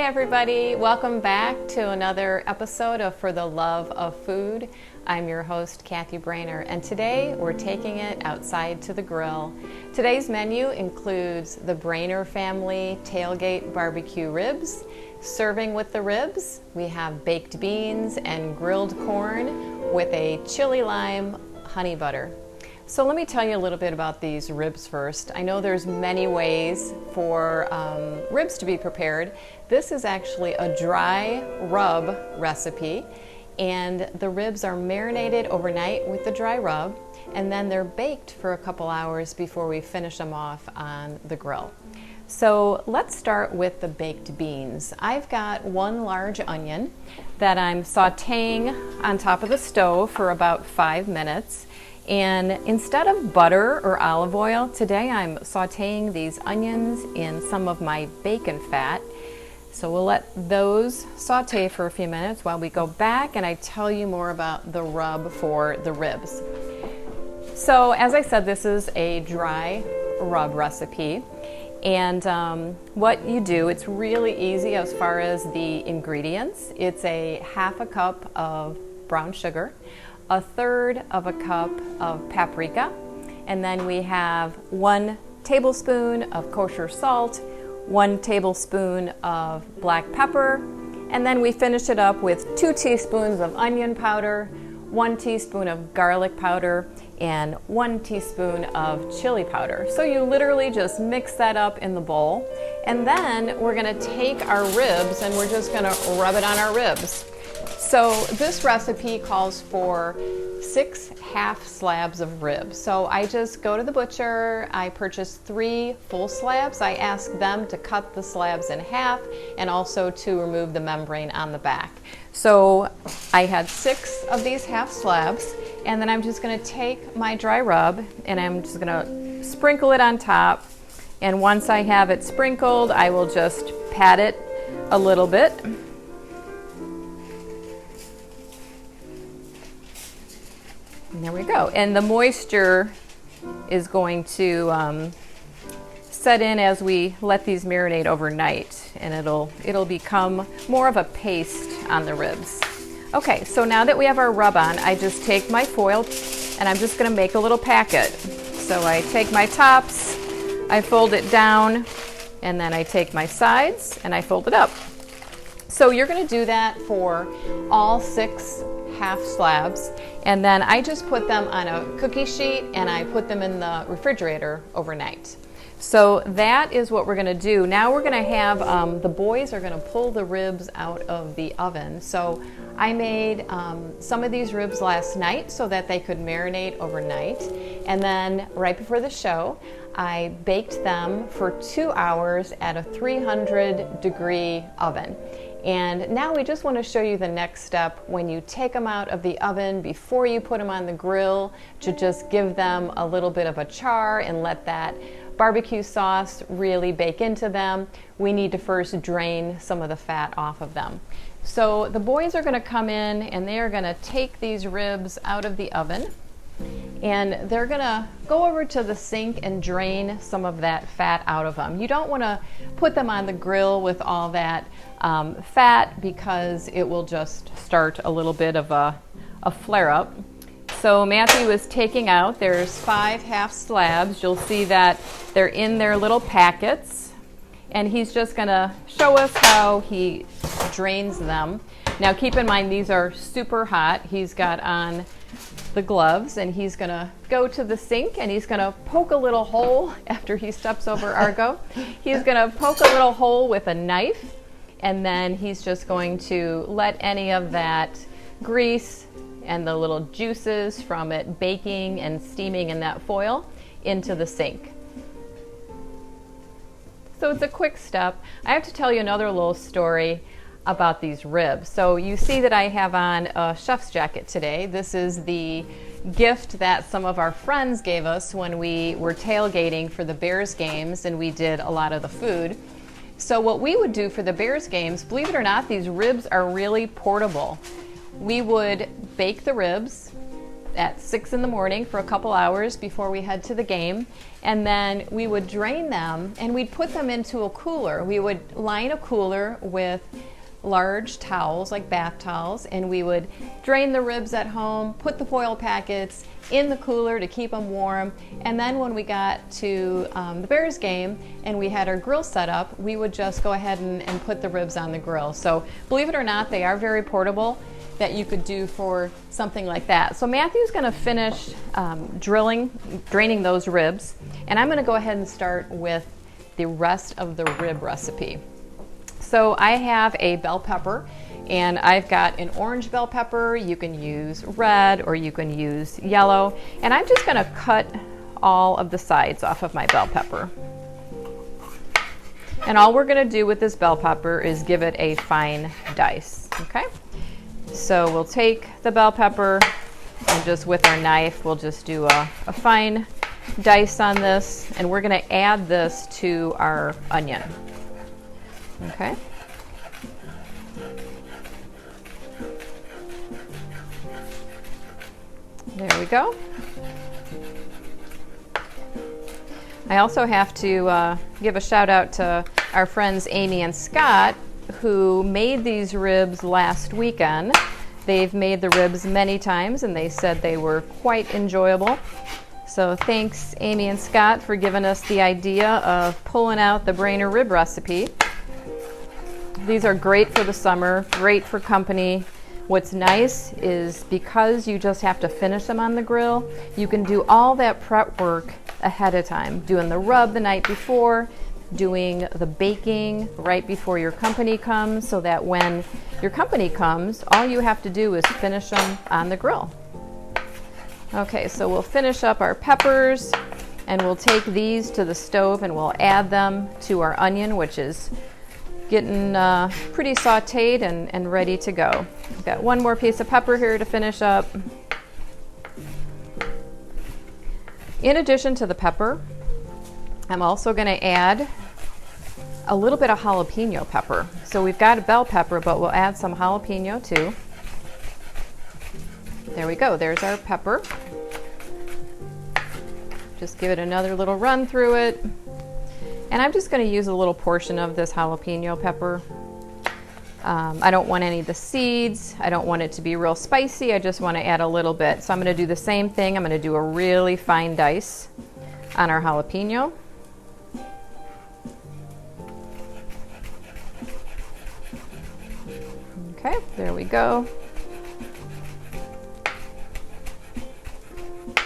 Hey everybody, welcome back to another episode of For the Love of Food. I'm your host, Cathy Braner, and today we're taking it outside to the grill. Today's menu includes the Braner family Tailgate barbecue ribs. Serving with the ribs, we have baked beans and grilled corn with a chili lime honey butter. So let me tell you a little bit about these ribs first. I know there's many ways for ribs to be prepared. This is actually a dry rub recipe, and the ribs are marinated overnight with the dry rub, and then they're baked for a couple hours before we finish them off on the grill. So let's start with the baked beans. I've got one large onion that I'm sauteing on top of the stove for about 5 minutes. And instead of butter or olive oil, today I'm sauteing these onions in some of my bacon fat. So we'll let those saute for a few minutes while we go back and I tell you more about the rub for the ribs. So as I said, this is a dry rub recipe. And what you do, it's really easy as far as the ingredients. It's a half a cup of brown sugar, a third of a cup of paprika, and then we have 1 tablespoon of kosher salt, 1 tablespoon of black pepper, and then we finish it up with 2 teaspoons of onion powder, 1 teaspoon of garlic powder, and 1 teaspoon of chili powder. So you literally just mix that up in the bowl, and then we're gonna take our ribs and we're just gonna rub it on our ribs. So this recipe calls for 6 half slabs of ribs. So I just go to the butcher, I purchase 3 full slabs. I ask them to cut the slabs in half and also to remove the membrane on the back. So I had 6 of these half slabs, and then I'm just gonna take my dry rub and I'm just gonna sprinkle it on top. And once I have it sprinkled, I will just pat it a little bit. And there we go. And the moisture is going to set in as we let these marinate overnight, and it'll become more of a paste on the ribs. Okay, so now that we have our rub on, I just take my foil and I'm just gonna make a little packet. So I take my tops, I fold it down, and then I take my sides and I fold it up. So you're gonna do that for all 6 half slabs, and then I just put them on a cookie sheet and I put them in the refrigerator overnight. So that is what we're gonna do. Now we're gonna have, the boys are gonna pull the ribs out of the oven. So I made some of these ribs last night so that they could marinate overnight. And then right before the show, I baked them for 2 hours at a 300-degree oven. And now we just want to show you the next step when you take them out of the oven before you put them on the grill, to just give them a little bit of a char and let that barbecue sauce really bake into them. We need to first drain some of the fat off of them. So the boys are going to come in and they are going to take these ribs out of the oven, and they're gonna go over to the sink and drain some of that fat out of them. You don't wanna put them on the grill with all that fat, because it will just start a little bit of a flare-up. So Matthew is taking out, there's 5 half slabs. You'll see that they're in their little packets, and he's just gonna show us how he drains them. Now keep in mind, these are super hot. He's got on the gloves, and he's gonna go to the sink and he's gonna poke a little hole after he steps over Argo. He's gonna poke a little hole with a knife, and then he's just going to let any of that grease and the little juices from it baking and steaming in that foil into the sink. So it's a quick step. I have to tell you another little story about these ribs. So you see that I have on a chef's jacket today. This is the gift that some of our friends gave us when we were tailgating for the Bears games and we did a lot of the food. So what we would do for the Bears games, believe it or not, these ribs are really portable. We would bake the ribs, at 6 in the morning for a couple hours before we head to the game. And then we would drain them and we'd put them into a cooler. We would line a cooler with large towels, like bath towels, and we would drain the ribs at home, put the foil packets in the cooler to keep them warm, and then when we got to the Bears game and we had our grill set up, we would just go ahead and put the ribs on the grill. So believe it or not, they are very portable, that you could do for something like that. So Matthew's gonna finish draining those ribs, and I'm gonna go ahead and start with the rest of the rib recipe. So I have a bell pepper, and I've got an orange bell pepper. You can use red or you can use yellow. And I'm just gonna cut all of the sides off of my bell pepper. And all we're gonna do with this bell pepper is give it a fine dice, okay? So we'll take the bell pepper and just with our knife, we'll just do a fine dice on this, and we're gonna add this to our onion. Okay. There we go. I also have to give a shout out to our friends Amy and Scott, who made these ribs last weekend. They've made the ribs many times and they said they were quite enjoyable. So thanks Amy and Scott for giving us the idea of pulling out the Braner rib recipe. These are great for the summer, great for company. What's nice is because you just have to finish them on the grill, you can do all that prep work ahead of time, doing the rub the night before, doing the baking right before your company comes, so that when your company comes, all you have to do is finish them on the grill. Okay, so we'll finish up our peppers and we'll take these to the stove and we'll add them to our onion, which is getting pretty sauteed and ready to go. I've got one more piece of pepper here to finish up. In addition to the pepper, I'm also going to add a little bit of jalapeno pepper. So we've got a bell pepper, but we'll add some jalapeno too. There we go, there's our pepper. Just give it another little run through it. And I'm just going to use a little portion of this jalapeno pepper. I don't want any of the seeds. I don't want it to be real spicy. I just want to add a little bit. So I'm going to do the same thing. I'm going to do a really fine dice on our jalapeno. Okay, there we go.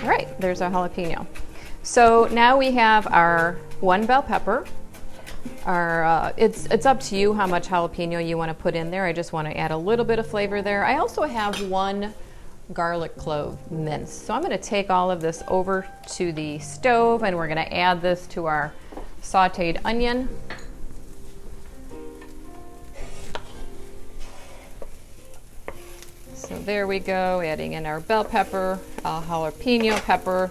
All right, there's our jalapeno. So now we have our one bell pepper. It's up to you how much jalapeno you want to put in there. I just want to add a little bit of flavor there. I also have one garlic clove minced. So I'm going to take all of this over to the stove and we're going to add this to our sauteed onion. So there we go, adding in our bell pepper, jalapeno pepper.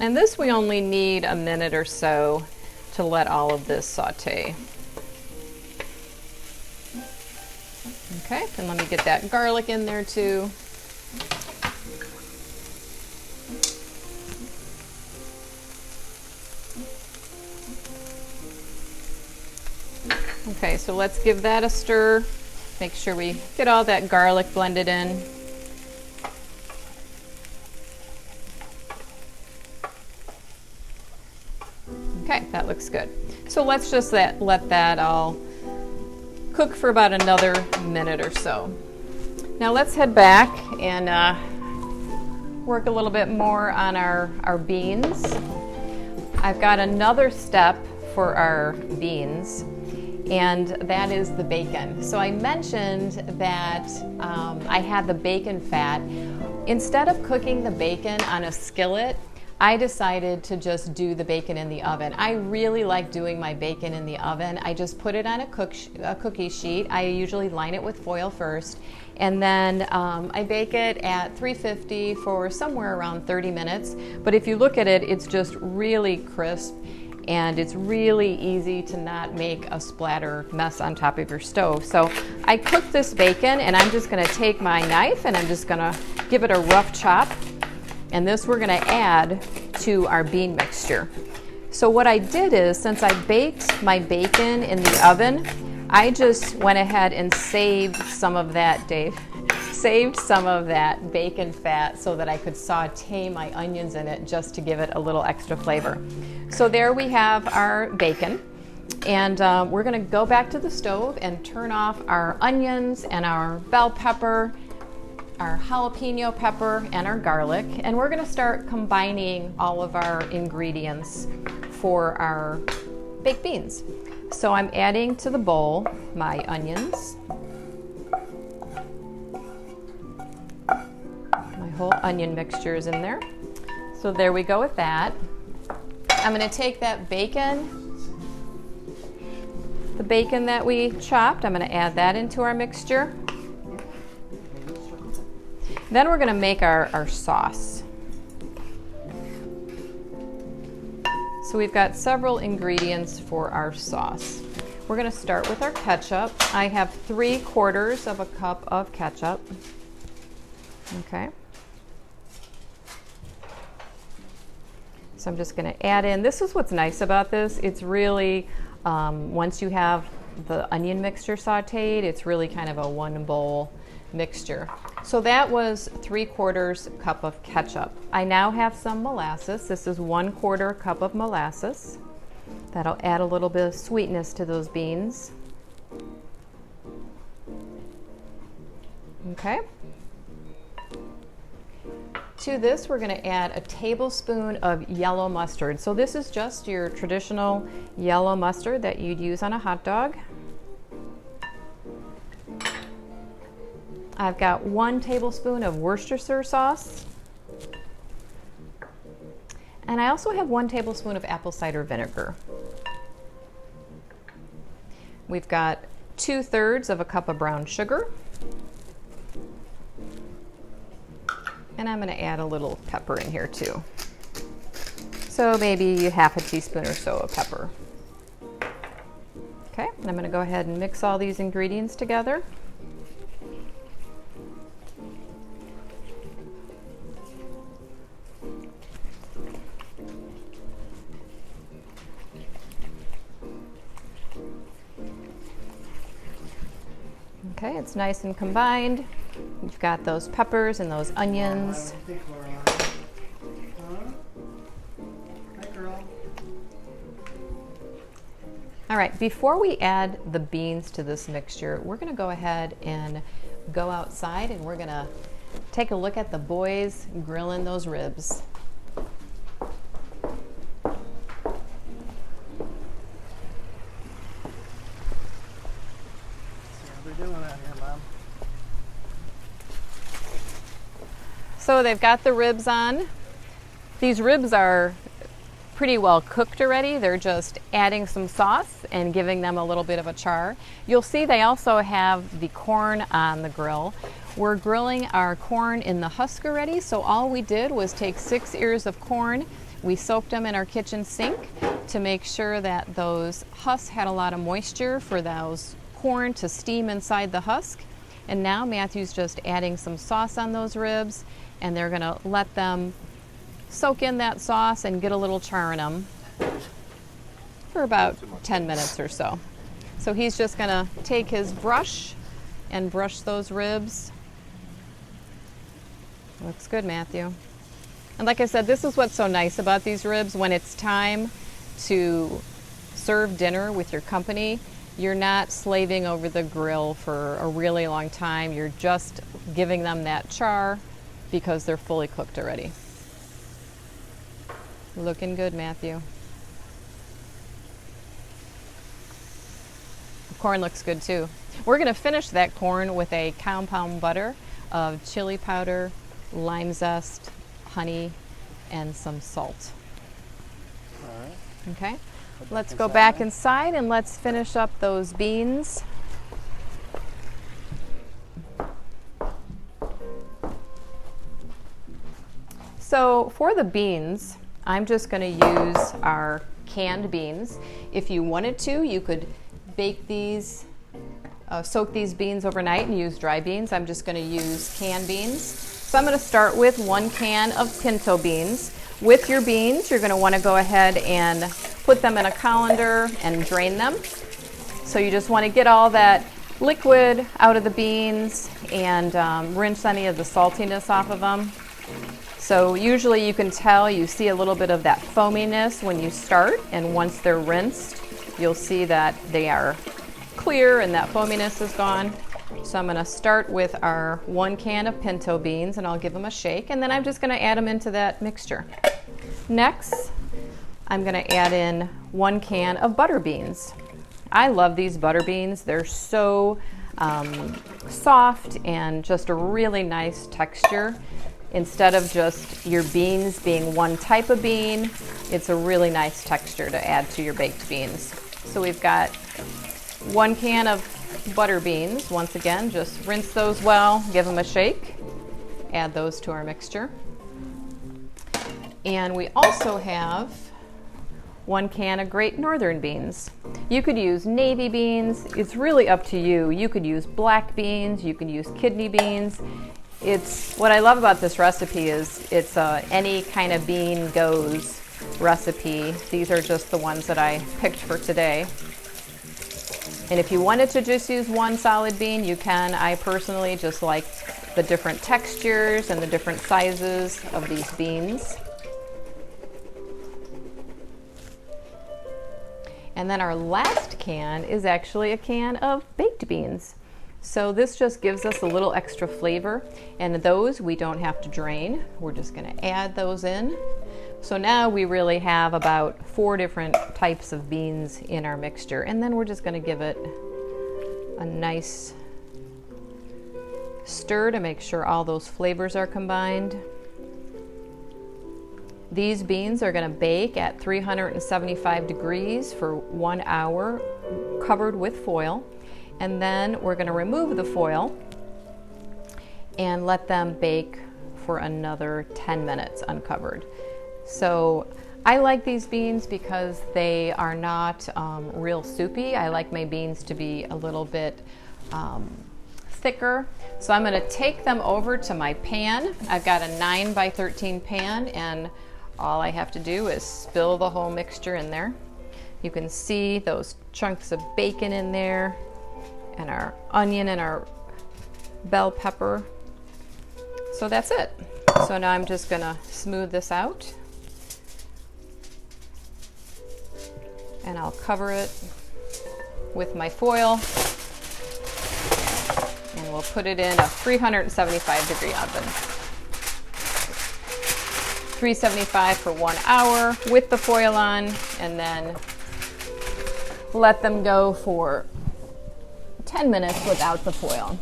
And this we only need a minute or so to let all of this saute. Okay, and let me get that garlic in there too. Okay, so let's give that a stir. Make sure we get all that garlic blended in. Okay, that looks good. So let's just let that all cook for about another minute or so. Now let's head back and work a little bit more on our beans. I've got another step for our beans, and that is the bacon. So I mentioned that I had the bacon fat. Instead of cooking the bacon on a skillet, I decided to just do the bacon in the oven. I really like doing my bacon in the oven. I just put it on a cookie sheet. I usually line it with foil first, and then I bake it at 350 for somewhere around 30 minutes. But if you look at it, it's just really crisp. and it's really easy to not make a splatter mess on top of your stove. So I cooked this bacon, and I'm just gonna take my knife and I'm just gonna give it a rough chop, and this we're gonna add to our bean mixture. So what I did is, since I baked my bacon in the oven, I just went ahead and saved some of that, saved some of that bacon fat so that I could saute my onions in it just to give it a little extra flavor. So there we have our bacon, and we're gonna go back to the stove and turn off our onions and our bell pepper, our jalapeno pepper, and our garlic, and we're gonna start combining all of our ingredients for our baked beans. So I'm adding to the bowl my onions, my whole onion mixture is in there. So there we go with that. I'm gonna take that bacon, the bacon that we chopped, I'm gonna add that into our mixture. Then we're gonna make our sauce. So we've got several ingredients for our sauce. We're gonna start with our ketchup. I have 3/4 of a cup of ketchup. Okay. So I'm just gonna add in, this is what's nice about this, it's really, once you have the onion mixture sauteed, it's really kind of a one bowl mixture. So that was 3/4 cup of ketchup. I now have some molasses. This is 1/4 cup of molasses. That'll add a little bit of sweetness to those beans. Okay. To this, we're gonna add a tablespoon of yellow mustard. So this is just your traditional yellow mustard that you'd use on a hot dog. I've got 1 tablespoon of Worcestershire sauce. And I also have 1 tablespoon of apple cider vinegar. We've got 2/3 of a cup of brown sugar. And I'm gonna add a little pepper in here too. So maybe 1/2 teaspoon or so of pepper. Okay, and I'm gonna go ahead and mix all these ingredients together. Okay, it's nice and combined. You've got those peppers and those onions. All right, before we add the beans to this mixture, we're gonna go ahead and go outside and we're gonna take a look at the boys grilling those ribs. So they've got the ribs on. These ribs are pretty well cooked already. They're just adding some sauce and giving them a little bit of a char. You'll see they also have the corn on the grill. We're grilling our corn in the husk already, so all we did was take 6 ears of corn. We soaked them in our kitchen sink to make sure that those husks had a lot of moisture for those corn to steam inside the husk. And now Matthew's just adding some sauce on those ribs, and they're gonna let them soak in that sauce and get a little char in them for about 10 minutes or so. So he's just gonna take his brush and brush those ribs. Looks good, Matthew. And like I said, this is what's so nice about these ribs. When it's time to serve dinner with your company, you're not slaving over the grill for a really long time. You're just giving them that char because they're fully cooked already. Looking good, Matthew. The corn looks good too. We're gonna finish that corn with a compound butter of chili powder, lime zest, honey, and some salt. All right. Okay, let's go back inside and let's finish up those beans. So for the beans, I'm just going to use our canned beans. If you wanted to, you could bake these, soak these beans overnight and use dry beans. I'm just going to use canned beans. So I'm going to start with 1 can of pinto beans. With your beans, you're going to want to go ahead and put them in a colander and drain them. So you just want to get all that liquid out of the beans and rinse any of the saltiness off of them. So usually you can tell, you see a little bit of that foaminess when you start, and once they're rinsed, you'll see that they are clear and that foaminess is gone. So I'm going to start with our 1 can of pinto beans, and I'll give them a shake, and then I'm just going to add them into that mixture. Next, I'm going to add in 1 can of butter beans. I love these butter beans. They're so soft and just a really nice texture. Instead of just your beans being one type of bean, it's a really nice texture to add to your baked beans. So we've got 1 can of butter beans. Once again, just rinse those well, give them a shake, add those to our mixture. And we also have 1 can of Great Northern beans. You could use navy beans. It's really up to you. You could use black beans. You can use kidney beans. It's what I love about this recipe is it's any kind of bean goes recipe. These are just the ones that I picked for today. And if you wanted to just use 1 solid bean, you can. I personally just like the different textures and the different sizes of these beans. And then our last can is actually a can of baked beans. So this just gives us a little extra flavor, and those we don't have to drain. We're just going to add those in. So now we really have about 4 different types of beans in our mixture, and then we're just going to give it a nice stir to make sure all those flavors are combined. These beans are going to bake at 375 degrees for 1 hour, covered with foil. And then we're going to remove the foil and let them bake for another 10 minutes uncovered. So I like these beans because they are not real soupy. I like my beans to be a little bit thicker. So I'm going to take them over to my pan. I've got a 9x13 pan, and all I have to do is spill the whole mixture in there. You can see those chunks of bacon in there, and our onion and our bell pepper. So that's it. So now I'm just gonna smooth this out, and I'll cover it with my foil, and we'll put it in a 375 degree oven. 375 for 1 hour with the foil on, and then let them go for 10 minutes without the foil.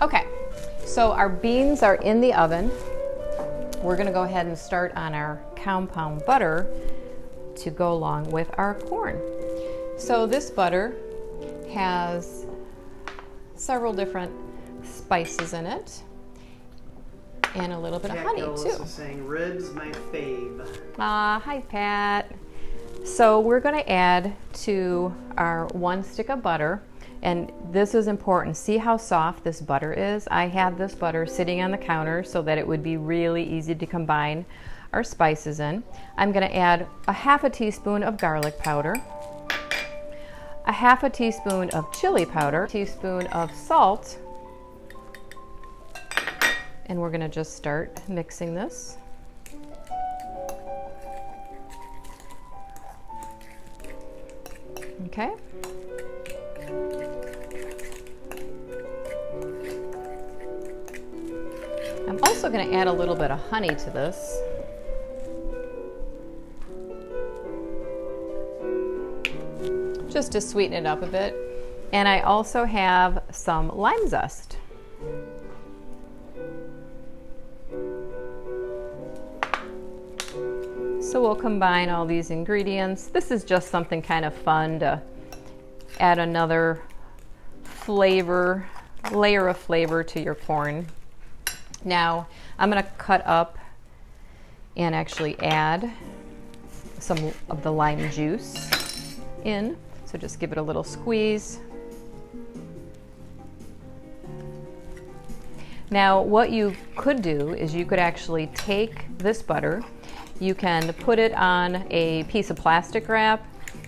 Okay, so our beans are in the oven. We're going to go ahead and start on our compound butter to go along with our corn. So this butter has several different spices in it, and a little bit of honey too. Saying ribs, my fave. Hi Pat. So we're going to add to our 1 stick of butter, and this is important. See how soft this butter is? I had this butter sitting on the counter so that it would be really easy to combine our spices in. I'm going to add a 1/2 teaspoon of garlic powder, a 1/2 teaspoon of chili powder, a teaspoon of salt, and we're going to just start mixing this. Okay. I'm also going to add a little bit of honey to this. Just to sweeten it up a bit. And I also have some lime zest. So we'll combine all these ingredients. This is just something kind of fun to add another layer of flavor to your corn. Now I'm going to cut up and actually add some of the lime juice in. So just give it a little squeeze. Now what you could do is you could actually take this butter, you can put it on a piece of plastic wrap,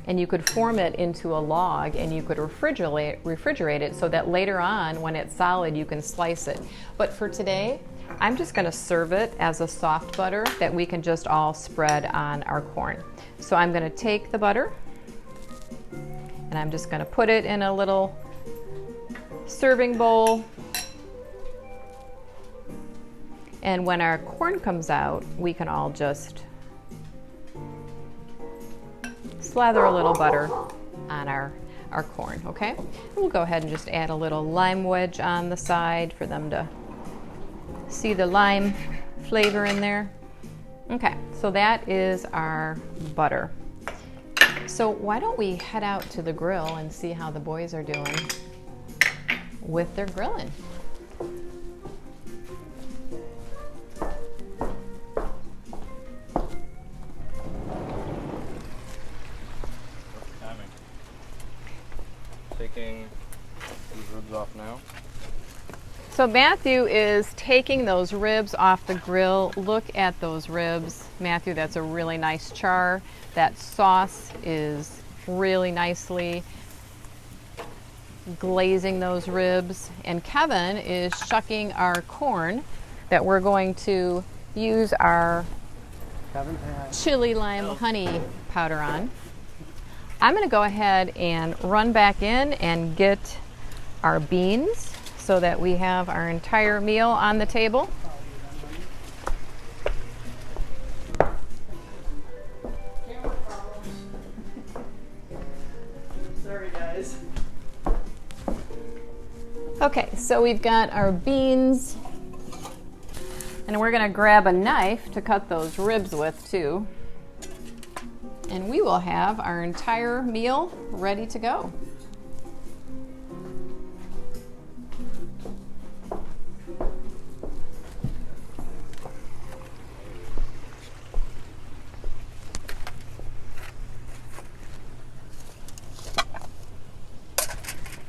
and you could form it into a log, and you could refrigerate it so that later on when it's solid you can slice it. But for today, I'm just going to serve it as a soft butter that we can just all spread on our corn. So I'm going to take the butter and I'm just going to put it in a little serving bowl. And when our corn comes out, we can all just slather a little butter on our corn, okay? And we'll go ahead and just add a little lime wedge on the side for them to see the lime flavor in there. Okay, so that is our butter. So why don't we head out to the grill and see how the boys are doing with their grilling. Taking these ribs off now. So Matthew is taking those ribs off the grill. Look at those ribs. Matthew, that's a really nice char. That sauce is really nicely glazing those ribs. And Kevin is shucking our corn that we're going to use our chili lime honey powder on. I'm going to go ahead and run back in and get our beans so that we have our entire meal on the table. Sorry, guys. Okay, so we've got our beans, and we're going to grab a knife to cut those ribs with too. And we will have our entire meal ready to go.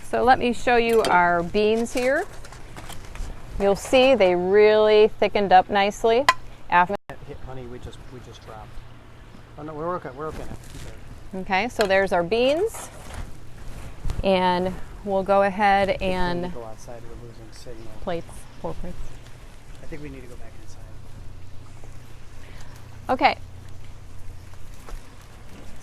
So let me show you our beans here. You'll see they really thickened up nicely after. Honey, we just dropped. Oh no, we're okay. We're okay now. Okay, so there's our beans, and we'll go ahead and Go outside. We're losing signal. four plates. I think we need to go back inside. Okay.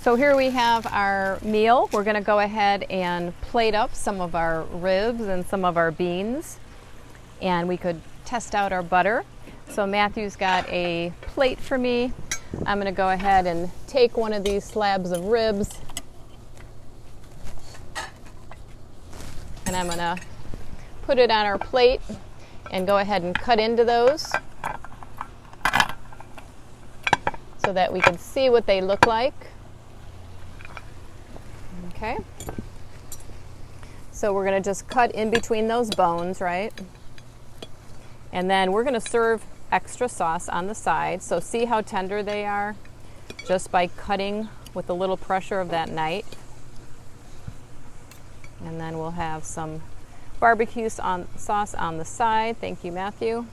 So here we have our meal. We're going to go ahead and plate up some of our ribs and some of our beans, and we could test out our butter. So Matthew's got a plate for me. I'm going to go ahead and take one of these slabs of ribs, and I'm going to put it on our plate and go ahead and cut into those so that we can see what they look like. Okay. So we're going to just cut in between those bones, right? And then we're going to serve extra sauce on the side. So see how tender they are just by cutting with a little pressure of that knife. And then we'll have some barbecue sauce on the side. Thank you, Matthew.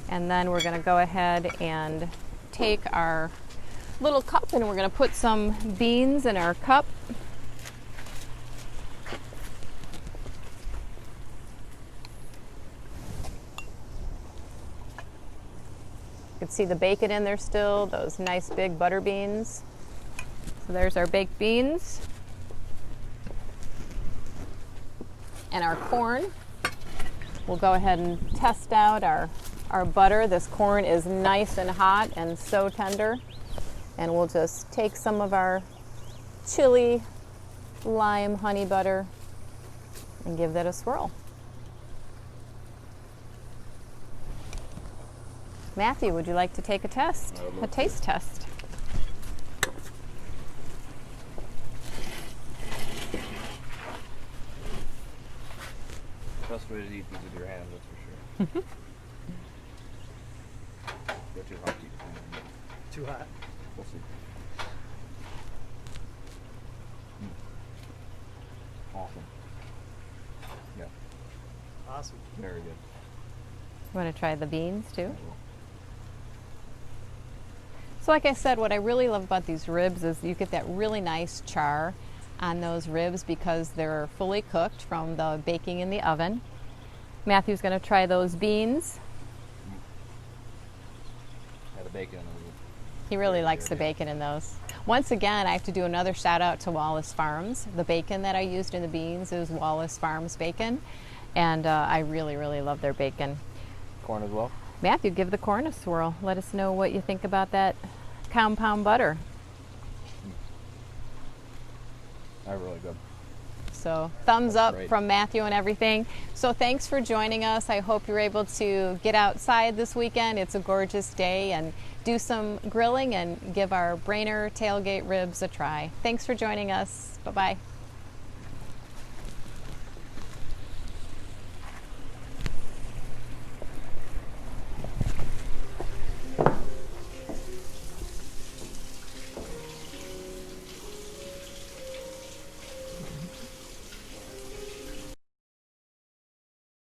And then we're going to go ahead and take our little cup and we're going to put some beans in our cup. You can see the bacon in there still, those nice big butter beans. So there's our baked beans and our corn. We'll go ahead and test out our butter. This corn is nice and hot and so tender. And we'll just take some of our chili lime honey butter and give that a swirl. Matthew, would you like to take a test? A taste test. Best way to eat these with your hands, that's for sure. too hot to eat. Too hot. We'll see. Awesome. Yeah, Awesome. very good. You want to try the beans I too? will. So like I said, what I really love about these ribs is you get that really nice char on those ribs because they're fully cooked from the baking in the oven. Matthew's going to try those beans. Yeah, the bacon. He really Very likes good, the yeah. bacon in those. Once again, I have to do another shout out to Wallace Farms. The bacon that I used in the beans is Wallace Farms bacon, and I really, really love their bacon. Corn as well. Matthew, give the corn a swirl. Let us know what you think about that compound butter. They're really good. So thumbs That's up great. from Matthew and everything. So thanks for joining us. I hope you're able to get outside this weekend. It's a gorgeous day, and do some grilling and give our Braner tailgate ribs a try. Thanks for joining us. Bye-bye.